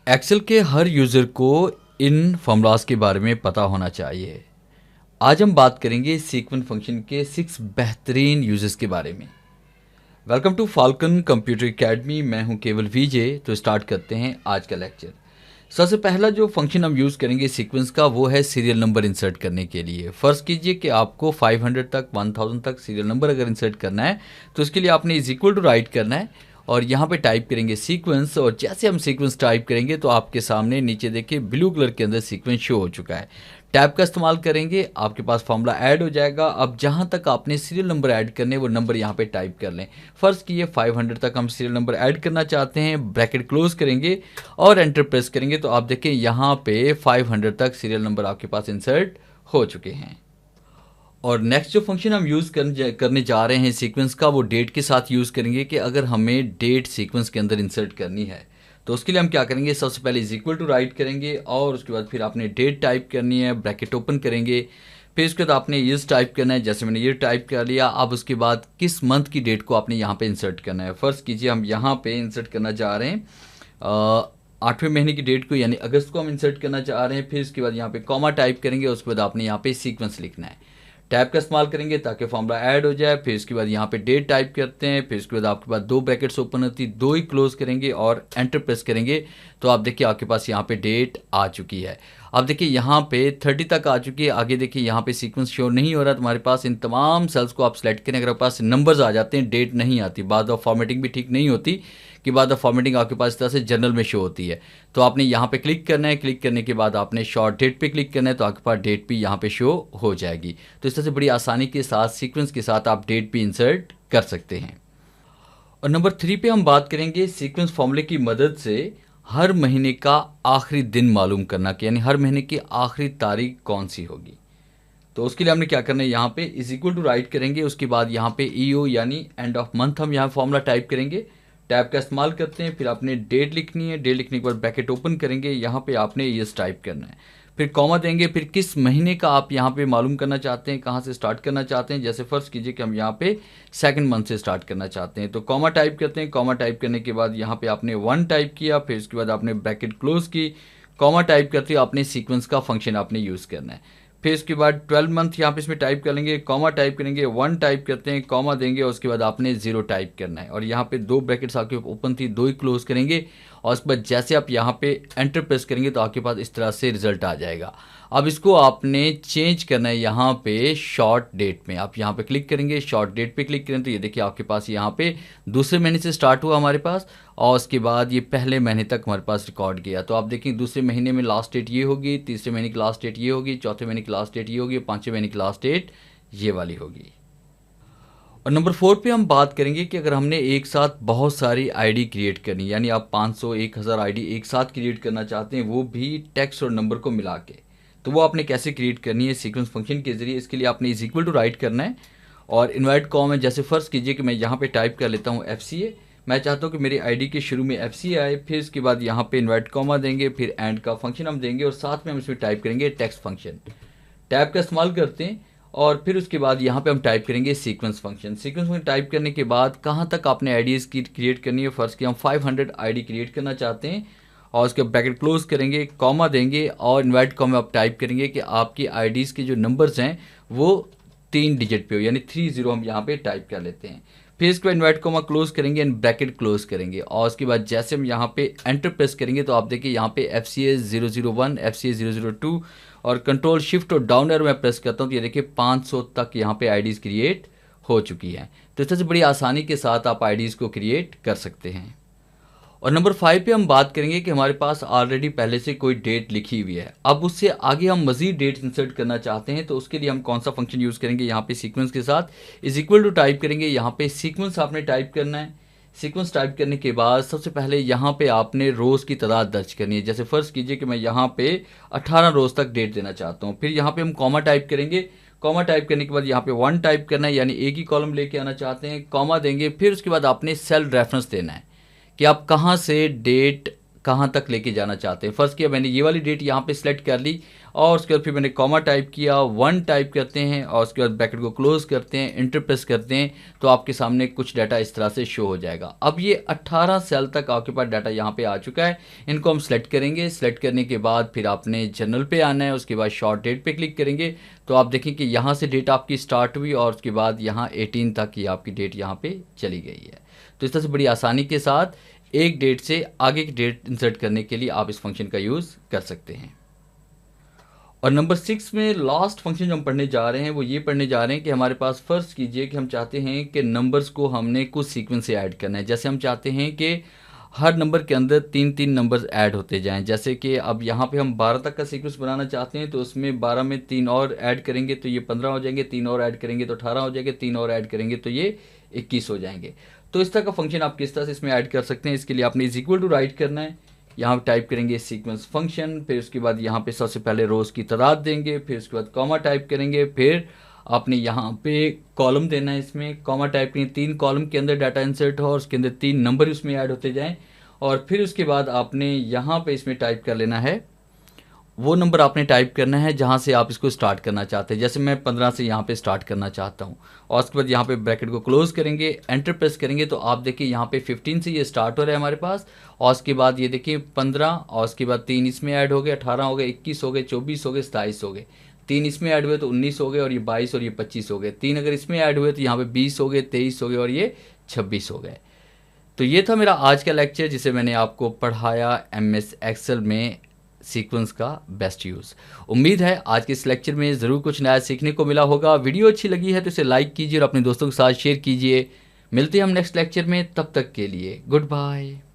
Excel के हर user को इन formulas के बारे में पता होना चाहिए। आज हम बात करेंगे सीक्वेंस फंक्शन के 6 बेहतरीन यूजेस के बारे में। Welcome to Falcon computer academy. मैं हूं केवल विजय। तो स्टार्ट करते हैं आज का लेक्चर। सबसे पहला जो फंक्शन हम यूज़ करेंगे सीक्वेंस का वो है सीरियल नंबर इंसर्ट करने के लिए। फ़र्ज़ कीजिए कि आपको 500 तक 1000 तक सीरियल नंबर अगर इंसर्ट करना है तो इसके लिए आपने इज इक्वल टू राइट करना है और यहाँ पे टाइप करेंगे सीक्वेंस। और जैसे हम सीक्वेंस टाइप करेंगे तो आपके सामने नीचे देखिए ब्लू कलर के अंदर सीक्वेंस शो हो चुका है। टैब का इस्तेमाल करेंगे, आपके पास फॉर्मूला ऐड हो जाएगा। अब जहाँ तक आपने सीरियल नंबर ऐड करने वो नंबर यहाँ पे टाइप कर लें। फ़र्ज़ कीजिए 500 तक हम सीरियल नंबर ऐड करना चाहते हैं, ब्रैकेट क्लोज करेंगे और एंटर प्रेस करेंगे तो आप देखें यहाँ पे 500 तक सीरियल नंबर आपके पास इंसर्ट हो चुके हैं। और नेक्स्ट जो फंक्शन हम यूज़ करने जा रहे हैं सीक्वेंस का वो डेट के साथ यूज़ करेंगे कि अगर हमें डेट सीक्वेंस के अंदर इंसर्ट करनी है तो उसके लिए हम क्या करेंगे, सबसे पहले इज इक्वल टू राइट करेंगे और उसके बाद फिर आपने डेट टाइप करनी है, ब्रैकेट ओपन करेंगे। फिर उसके बाद आपने ईयर्स टाइप करना है, जैसे मैंने ईयर टाइप कर लिया। अब उसके बाद किस मंथ की डेट को आपने यहाँ पे इंसर्ट करना है। फ़र्ज़ कीजिए हम यहाँ पे इंसर्ट करना चाह रहे हैं 8वें महीने की डेट को यानी अगस्त को हम इंसर्ट करना चाह रहे हैं। फिर उसके बाद यहाँ पे कॉमा टाइप करेंगे, उसके बाद आपने यहाँ पे सीक्वेंस लिखना है। टैब का इस्तेमाल करेंगे ताकि फॉर्मूला ऐड हो जाए। फिर इसके बाद यहाँ पे डेट टाइप करते हैं। फिर इसके बाद आपके पास 2 ब्रैकेट्स ओपन होती है, 2 ही क्लोज करेंगे और एंटर प्रेस करेंगे तो आप देखिए आपके पास यहाँ पे डेट आ चुकी है। अब देखिए यहाँ पे 30 तक आ चुकी है। आगे देखिए यहाँ पे सीक्वेंस शो नहीं हो रहा। तुम्हारे पास इन तमाम सेल्स को आप सेलेक्ट करें, अगर आपके पास नंबर्स आ जाते हैं डेट नहीं आती। बाद ऑफ फॉर्मेटिंग भी ठीक नहीं होती कि बाद ऑफ फॉर्मेटिंग आपके पास इस तरह से जनरल में शो होती है। तो आपने यहाँ पे क्लिक करना है, क्लिक करने के बाद आपने शॉर्ट डेट पे क्लिक करना है तो आपके पास डेट भी यहाँ पे शो हो जाएगी। तो इस तरह से बड़ी आसानी के साथ सीक्वेंस के साथ आप डेट भी इंसर्ट कर सकते हैं। और नंबर 3 पे हम बात करेंगे सीक्वेंस फॉर्मूले की मदद से हर महीने का आखिरी दिन मालूम करना कि यानी हर महीने की आखिरी तारीख कौन सी होगी। तो उसके लिए हमने क्या करना है, यहाँ पे इज इक्वल टू राइट करेंगे। उसके बाद यहाँ पे ईओ यानी एंड ऑफ मंथ हम यहाँ फॉर्मूला टाइप करेंगे। टैब का इस्तेमाल करते हैं। फिर आपने डेट लिखनी है, डेट लिखने के बाद ब्रैकेट ओपन करेंगे, यहाँ पे आपने ईयर्स टाइप करना है। फिर कॉमा देंगे। फिर किस महीने का आप यहाँ पे मालूम करना चाहते हैं, कहाँ से स्टार्ट करना चाहते हैं। जैसे फ़र्ज़ कीजिए कि हम यहाँ पे 2nd मंथ से स्टार्ट करना चाहते हैं तो कॉमा टाइप करते हैं। कॉमा टाइप करने के बाद यहाँ पे आपने 1 टाइप किया। फिर उसके बाद आपने ब्रैकेट क्लोज की, कॉमा टाइप करते हुए आपने सीक्वेंस का फंक्शन आपने यूज़ करना है। फिर इसके बाद 12 मंथ यहाँ पे इसमें टाइप कर लेंगे, कॉमा टाइप करेंगे, 1 टाइप करते हैं, कॉमा देंगे और उसके बाद आपने 0 टाइप करना है। और यहाँ पे 2 ब्रैकेट्स आपके ओपन थी, 2 ही क्लोज करेंगे और उसके बाद जैसे आप यहाँ पे एंटर प्रेस करेंगे तो आपके पास इस तरह से रिजल्ट आ जाएगा। अब इसको आपने चेंज करना है यहाँ पे शॉर्ट डेट में। आप यहाँ पे क्लिक करेंगे, शॉर्ट डेट पे क्लिक करें तो ये देखिए आपके पास यहाँ पे दूसरे महीने से स्टार्ट हुआ हमारे पास और उसके बाद ये पहले महीने तक हमारे पास रिकॉर्ड किया। तो आप देखिए दूसरे महीने में लास्ट डेट ये होगी, तीसरे महीने की लास्ट डेट ये होगी, चौथे महीने की लास्ट डेट ये होगी, 5वें महीने की लास्ट डेट ये वाली होगी। और नंबर 4 पे हम बात करेंगे कि अगर हमने एक साथ बहुत सारी आईडी क्रिएट करनी यानी आप 500 1000 आईडी एक साथ क्रिएट करना चाहते हैं वो भी टेक्स्ट और नंबर को मिला के, तो वो आपने कैसे क्रिएट करनी है सीक्वेंस फंक्शन के जरिए। इसके लिए आपने इज इक्वल टू राइट करना है और इनवाइट कॉम है। जैसे फ़र्ज़ कीजिए कि मैं यहाँ पे टाइप कर लेता हूँ FCA। मैं चाहता हूँ कि मेरी आईडी के शुरू में FCA आए। फिर इसके बाद यहाँ पे इनवाइट कॉमा देंगे, फिर एंड का फंक्शन हम देंगे और साथ में हम इसमें टाइप करेंगे टेक्स्ट फंक्शन। टैब का इस्तेमाल करते हैं और फिर उसके बाद यहाँ पे हम टाइप करेंगे sequence function. Sequence function type करने के बाद कहाँ तक आपने आईडीज़ की क्रिएट करनी है। फ़र्ज़ की हम 500 आईडी क्रिएट करना चाहते हैं और उसके ब्रैकेट क्लोज करेंगे, कॉमा देंगे और इनवाइट कॉमा आप टाइप करेंगे कि आपकी आईडीज़ के जो नंबर्स हैं वो 3 डिजिट पे हो यानी 30 हम यहाँ पे टाइप कर लेते हैं। फिर इसके बाद इनवाइट कॉमा क्लोज करेंगे एंड ब्रैकेट क्लोज करेंगे और उसके बाद जैसे हम यहाँ पे एंटर प्रेस करेंगे तो आप देखिए यहाँ पे FCA 001 FCA 002 और कंट्रोल शिफ्ट और डाउन एरो मैं प्रेस करता हूँ तो ये देखिए 500 तक यहाँ पे आईडीज़ क्रिएट हो चुकी हैं। तो इस तरह से बड़ी आसानी के साथ आप आईडीज़ को क्रिएट कर सकते हैं। और नंबर 5 पे हम बात करेंगे कि हमारे पास ऑलरेडी पहले से कोई डेट लिखी हुई है, अब उससे आगे हम मज़ीद डेट इंसर्ट करना चाहते हैं तो उसके लिए हम कौन सा फंक्शन यूज़ करेंगे। यहाँ पे सीक्वेंस के साथ इज इक्वल टू टाइप करेंगे, यहाँ पे सीक्वेंस आपने टाइप करना है। सीक्वेंस टाइप करने के बाद सबसे पहले यहाँ पे आपने रोज़ की तादाद दर्ज करनी है। जैसे फ़र्ज़ कीजिए कि मैं यहाँ पे 18 रोज़ तक डेट देना चाहता हूँ। फिर यहाँ पे हम कॉमा टाइप करेंगे, कॉमा टाइप करने के बाद यहाँ पे 1 टाइप करना है यानी एक ही कॉलम लेके आना चाहते हैं, कॉमा देंगे। फिर उसके बाद आपने सेल रेफरेंस देना है कि आप कहाँ से डेट कहाँ तक लेके जाना चाहते हैं। फर्स्ट किया मैंने ये वाली डेट यहाँ पे सिलेक्ट कर ली और उसके बाद फिर मैंने कॉमा टाइप किया, 1 टाइप करते हैं और उसके बाद ब्रैकेट को क्लोज करते हैं, एंटर प्रेस करते हैं, तो आपके सामने कुछ डाटा इस तरह से शो हो जाएगा। अब ये 18 सेल तक आपके पास डाटा यहाँ पे आ चुका है। इनको हम सेलेक्ट करेंगे। सेलेक्ट करने के बाद फिर आपने जनरल पे आना है, उसके बाद शॉर्ट डेट पे क्लिक करेंगे तो आप देखें कि यहाँ से डेट आपकी स्टार्ट हुई और उसके बाद यहाँ 18 तक की आपकी डेट यहाँ पे चली गई है। तो इस तरह से बड़ी आसानी के साथ एक डेट से आगे की डेट इंसर्ट करने के लिए आप इस फंक्शन का यूज़ कर सकते हैं। और नंबर 6 में लास्ट फंक्शन जो हम पढ़ने जा रहे हैं वो ये पढ़ने जा रहे हैं कि हमारे पास फर्स्ट कीजिए कि हम चाहते हैं कि नंबर्स को हमने कुछ सीक्वेंस से ऐड करना है। जैसे हम चाहते हैं कि हर नंबर के अंदर 3-3 नंबर्स ऐड होते जाएं। जैसे कि अब यहाँ पे हम 12 तक का सीक्वेंस बनाना चाहते हैं तो उसमें 12 में 3 और ऐड करेंगे तो ये 15 हो जाएंगे, 3 और ऐड करेंगे तो 18 हो जाएंगे, 3 और ऐड करेंगे तो ये 21 हो जाएंगे। तो इस तरह का फंक्शन आप किस तरह से इसमें ऐड कर सकते हैं, इसके लिए आपने इज इक्वल टू राइट करना है। यहाँ पे टाइप करेंगे सीक्वेंस फंक्शन, फिर उसके बाद यहाँ पे सबसे पहले रोज़ की तादाद देंगे, फिर उसके बाद कॉमा टाइप करेंगे, फिर आपने यहाँ पे कॉलम देना है। इसमें कॉमा टाइप करेंगे, 3 कॉलम के अंदर डाटा इंसर्ट हो और उसके अंदर 3 नंबर उसमें ऐड होते जाएँ। और फिर उसके बाद आपने यहाँ पे इसमें टाइप कर लेना है, वो नंबर आपने टाइप करना है जहाँ से आप इसको स्टार्ट करना चाहते हैं। जैसे मैं 15 से यहाँ पे स्टार्ट करना चाहता हूँ और उसके बाद यहाँ पे ब्रैकेट को क्लोज करेंगे, एंटर प्रेस करेंगे तो आप देखिए यहाँ पे 15 से ये स्टार्ट हो रहा है हमारे पास और उसके बाद ये देखिए 15 और उसके बाद 3 इसमें ऐड हो गए, 18 हो गए, 21 हो गए, 24 हो गए, 27 हो गए, 3 इसमें ऐड हुए तो 19 हो गए और ये 22 और ये 25 हो गए, 3 अगर इसमें ऐड हुए तो यहाँ पे 20 हो गए, 23 हो गए और ये 26 हो गए। तो ये था मेरा आज का लेक्चर जिसे मैंने आपको पढ़ाया MS एक्सेल में सीक्वेंस का बेस्ट यूज़। उम्मीद है आज के इस लेक्चर में ज़रूर कुछ नया सीखने को मिला होगा। वीडियो अच्छी लगी है तो इसे लाइक कीजिए और अपने दोस्तों के साथ शेयर कीजिए। मिलते हैं हम नेक्स्ट लेक्चर में, तब तक के लिए गुड बाय।